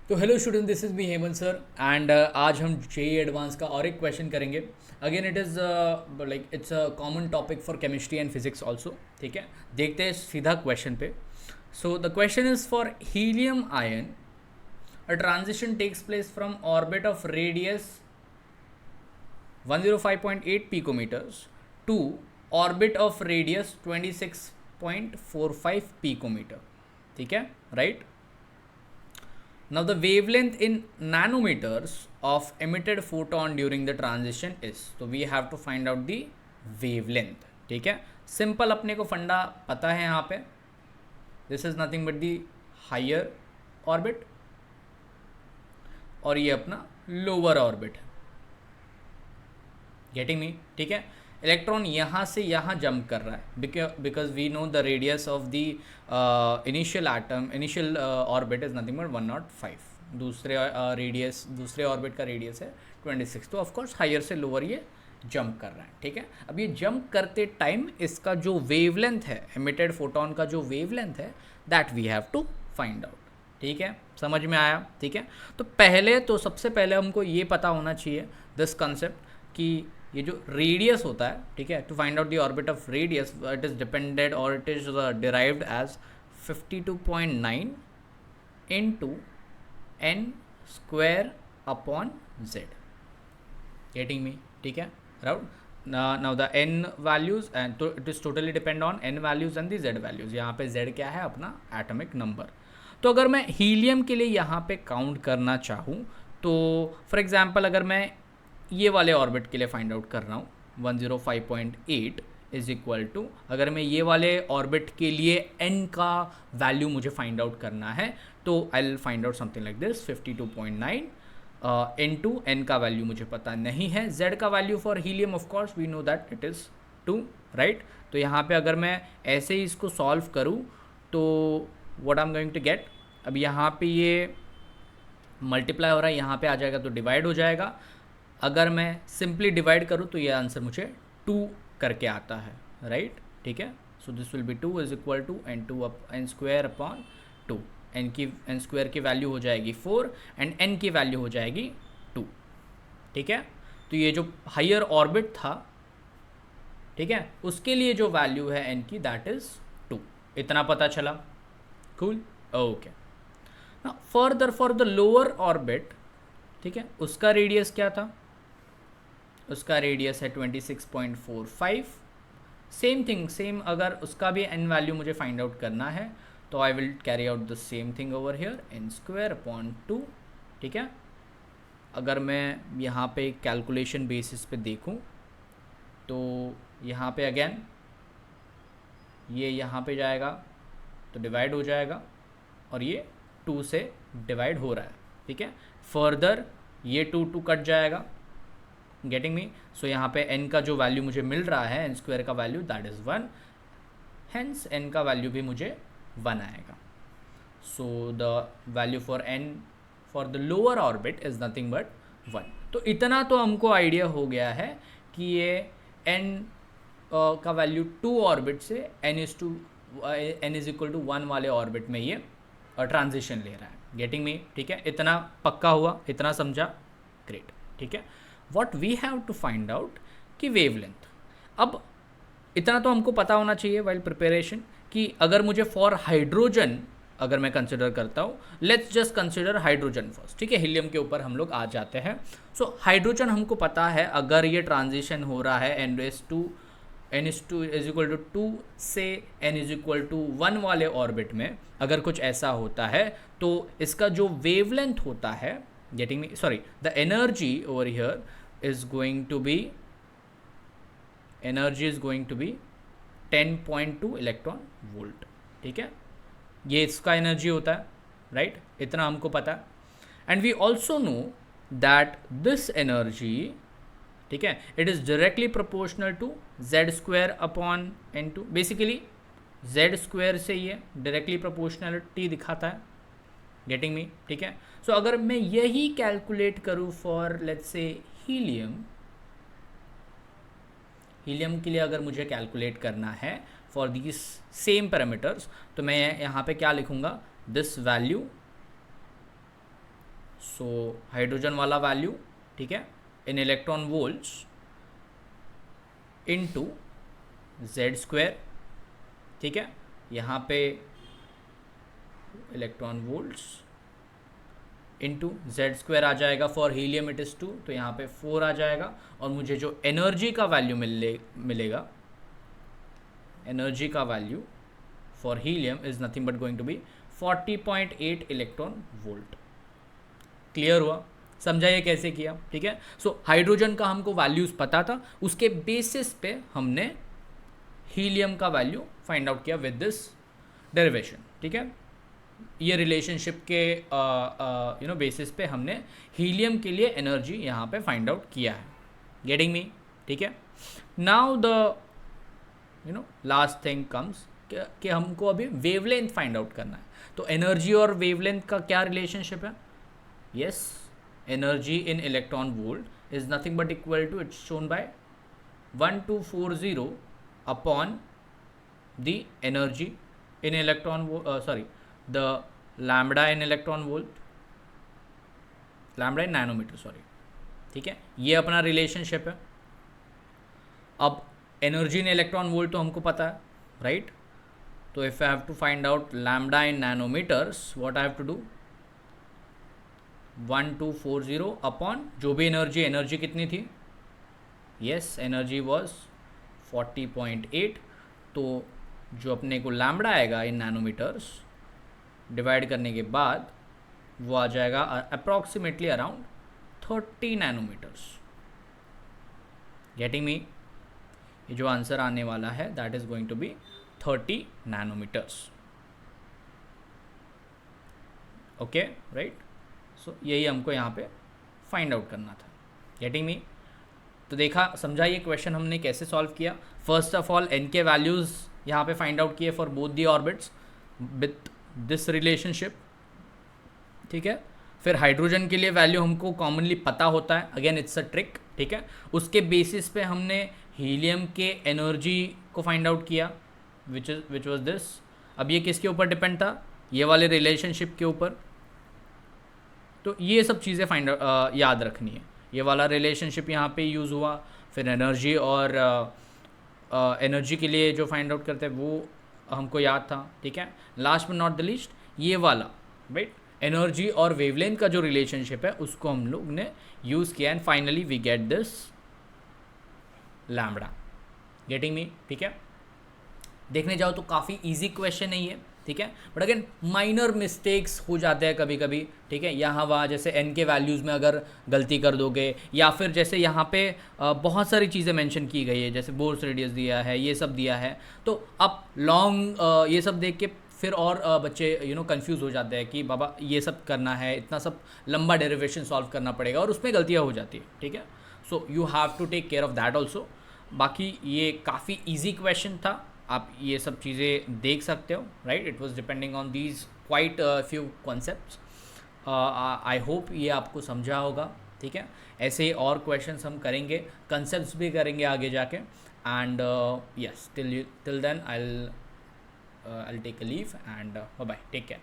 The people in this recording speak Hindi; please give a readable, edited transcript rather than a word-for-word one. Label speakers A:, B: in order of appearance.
A: तो hello student, this is me Hemant sir and आज हम जेई एडवांस का और एक क्वेश्चन करेंगे। Again it is like it's a common topic for chemistry and physics also. ठीक है, देखते हैं सीधा क्वेश्चन पे। So the question is for helium ion a transition takes place from orbit of radius 105.8 picometers to orbit of radius 26.45 picometer. ठीक है, right? Now the wavelength in nanometers of emitted photon during the transition is, so we have to find out the wavelength. ठीक है, सिंपल अपने को फंडा पता है यहाँ पे। This is nothing but the higher orbit और ये अपना लोअर ऑर्बिट है। Getting me? ठीक है, इलेक्ट्रॉन यहाँ से यहाँ जंप कर रहा है because we know the radius of the initial atom, initial orbit is nothing but 105। दूसरे ऑर्बिट का रेडियस है 26, तो ऑफकोर्स हायर से लोअर ये जंप कर रहा है। ठीक है, अब ये जंप करते टाइम इसका जो वेवलेंथ है, एमिटेड फोटोन का जो वेवलेंथ है, that we have to find out. ठीक है, समझ में आया? ठीक है, तो सबसे पहले हमको ये पता होना चाहिए दिस कंसेप्ट कि ये जो रेडियस होता है, ठीक है, to find out the orbit of radius, it is depended और it is derived as 52.9 into n square upon z. Getting me? ठीक है, राउट। now the n values and it is totally depend on n values and the z values. यहाँ पे z क्या है? अपना एटॉमिक नंबर। तो अगर मैं हीलियम के लिए यहाँ पे काउंट करना चाहूँ तो फॉर एग्जांपल अगर मैं ये वाले ऑर्बिट के लिए फाइंड आउट कर रहा हूँ 105.8 इज इक्वल टू, अगर मैं ये वाले ऑर्बिट के लिए n का वैल्यू मुझे फाइंड आउट करना है तो I will find out something like this 52.9 into n का वैल्यू मुझे पता नहीं है। z का value for helium of course we know that it is 2, right. तो यहाँ पे अगर मैं ऐसे ही इसको सॉल्व करूँ तो what I am going to get, अब यहाँ पे ये मल्टीप्लाई हो रहा है, यहाँ पे आ जाएगा तो डिवाइड हो जाएगा। अगर मैं सिंपली डिवाइड करूँ तो ये आंसर मुझे 2 करके आता है, राइट। ठीक है, so this will be 2 is equal to n square upon 2। n square की वैल्यू हो जाएगी 4 एंड n की वैल्यू हो जाएगी 2। ठीक है, तो ये जो हायर ऑर्बिट था, ठीक है, उसके लिए जो वैल्यू है n की दैट इज़ 2। इतना पता चला? Cool, okay. Further for the lower orbit, ठीक है, उसका रेडियस क्या था? उसका रेडियस है 26.45। सेम थिंग, सेम, अगर उसका भी n वैल्यू मुझे फाइंड आउट करना है तो I will carry out the same thing over here, n square upon 2। ठीक है, अगर मैं यहाँ पे कैलकुलेशन बेसिस पे देखूँ तो यहाँ पे अगेन ये यहाँ पे जाएगा तो डिवाइड हो जाएगा और ये 2 से डिवाइड हो रहा है। ठीक है, फर्दर ये 2 कट जाएगा। Getting me? सो यहाँ पे n का जो वैल्यू मुझे मिल रहा है, n स्क्वायर का value that is 1, hence n का वैल्यू भी मुझे 1 आएगा। So the value for n for the lower orbit is nothing but 1। तो इतना तो हमको आइडिया हो गया है कि ये n का वैल्यू 2 ऑर्बिट से n इज इक्वल टू 1 वाले ऑर्बिट में ये ट्रांजिशन ले रहा है। Getting me? ठीक है, इतना पक्का हुआ, इतना समझा? ग्रेट। ठीक है, what we have to find out कि वेवलेंथ। अब इतना तो हमको पता होना चाहिए वाइल प्रिपरेशन कि अगर मुझे फॉर हाइड्रोजन अगर मैं कंसिडर करता हूँ, let's just consider hydrogen first. ठीक है, हीलियम के ऊपर हम लोग आ जाते हैं। सो हाइड्रोजन हमको पता है अगर ये ट्रांजिशन हो रहा है n इज इक्वल टू 2 से n इज इक्वल टू 1 वाले ऑर्बिट में, अगर कुछ ऐसा होता है तो इसका जो वेवलेंथ होता है, getting me, sorry, the energy over here is going to be 10.2 electron volt. ठीक है, ये इसका एनर्जी होता है, राइट। इतना हमको पता है and we also know that this energy, ठीक है, it is directly proportional to z square upon n2। Basically z square से ये डायरेक्टली प्रोपोर्शनलिटी दिखाता है। Getting me? ठीक है, सो अगर मैं यही कैलकुलेट करूँ फॉर लेट्स से हीलियम के लिए अगर मुझे कैलकुलेट करना है फॉर दीज सेम पैरामीटर्स, तो मैं यहाँ पे क्या लिखूँगा? दिस वैल्यू सो हाइड्रोजन वाला वैल्यू, ठीक है, in electron volts into Z square, ठीक है, यहाँ पे electron volts into Z square आ जाएगा, फॉर हीलियम इट इज़ 2, तो यहाँ पे 4 आ जाएगा, और मुझे जो एनर्जी का वैल्यू मिलेगा, एनर्जी का value for helium is nothing but going to be 40.8 electron volt. Clear हुआ? समझा ये कैसे किया? ठीक है। सो हाइड्रोजन का हमको वैल्यूज़ पता था, उसके बेसिस पे हमने हीलियम का वैल्यू फाइंड आउट किया विद दिस डेरिवेशन, ठीक है। ये रिलेशनशिप के बेसिस पे हमने हीलियम के लिए एनर्जी यहाँ पे फाइंड आउट किया है। Getting me? ठीक है। Now the last thing comes कि हमको अभी वेवलेंथ फाइंड आउट करना है। तो एनर्जी और वेवलेंथ का क्या रिलेशनशिप है? Yes, energy in electron volt is nothing but equal to, it's shown by 1240 upon the energy in electron the lambda in electron volt, lambda in nanometer, sorry, ठीक है। ये अपना रिलेशनशिप है। अब एनर्जी इन इलेक्ट्रॉन वोल्ट तो हमको पता है, राइट? तो if I have to find out lambda in nanometers, what I have to do, 1240 upon जो भी एनर्जी कितनी थी? यस, एनर्जी वॉज 40.8, तो जो अपने को लैम्बडा आएगा इन नैनोमीटर्स डिवाइड करने के बाद वो आ जाएगा approximately around 30 nanometers. Getting me? ये जो आंसर आने वाला है that is going to be 30 nanometers. Okay, right? So यही हमको यहाँ पे फाइंड आउट करना था। Getting me? तो देखा, समझा ये क्वेश्चन हमने कैसे सॉल्व किया। फर्स्ट ऑफ ऑल एन के वैल्यूज़ यहाँ पे फाइंड आउट किए for both the orbits with this relationship, ठीक है। फिर हाइड्रोजन के लिए वैल्यू हमको कॉमनली पता होता है, अगेन इट्स अ ट्रिक, ठीक है। उसके बेसिस पे हमने हीलियम के एनर्जी को फाइंड आउट किया विच वाज दिस। अब ये किसके ऊपर डिपेंड था? ये वाले रिलेशनशिप के ऊपर। तो ये सब चीज़ें याद रखनी है। ये वाला रिलेशनशिप यहाँ पे यूज़ हुआ, फिर एनर्जी और एनर्जी के लिए जो फाइंड आउट करते हैं वो हमको याद था, ठीक है। Last but not the least ये वाला, राइट, एनर्जी और वेवलेंथ का जो रिलेशनशिप है उसको हम लोग ने यूज़ किया, and finally we get this lambda. Getting me? ठीक है। देखने जाओ तो काफ़ी इजी क्वेश्चन है ये, ठीक है, बट अगेन माइनर मिस्टेक्स हो जाते हैं कभी कभी, ठीक है। यहाँ वहाँ जैसे एन के वैल्यूज़ में अगर गलती कर दोगे, या फिर जैसे यहाँ पे बहुत सारी चीज़ें मेंशन की गई है, जैसे बोर्स रेडियस दिया है, ये सब दिया है, तो अब लॉन्ग ये सब देख के फिर और बच्चे कंफ्यूज हो जाते हैं कि बाबा ये सब करना है, इतना सब लंबा डेरिवेशन सॉल्व करना पड़ेगा, और उसमें गलतियाँ हो जाती है, ठीक है। So you have to take care of that also. बाकी ये काफ़ी ईजी क्वेश्चन था, आप ये सब चीज़ें देख सकते हो, right. It was depending on these quite few concepts. I hope ये आपको समझा होगा, ठीक है। ऐसे ही और क्वेश्चंस हम करेंगे, कंसेप्ट्स भी करेंगे आगे जाके, and yes, till then I will take a leave, and bye bye, take care.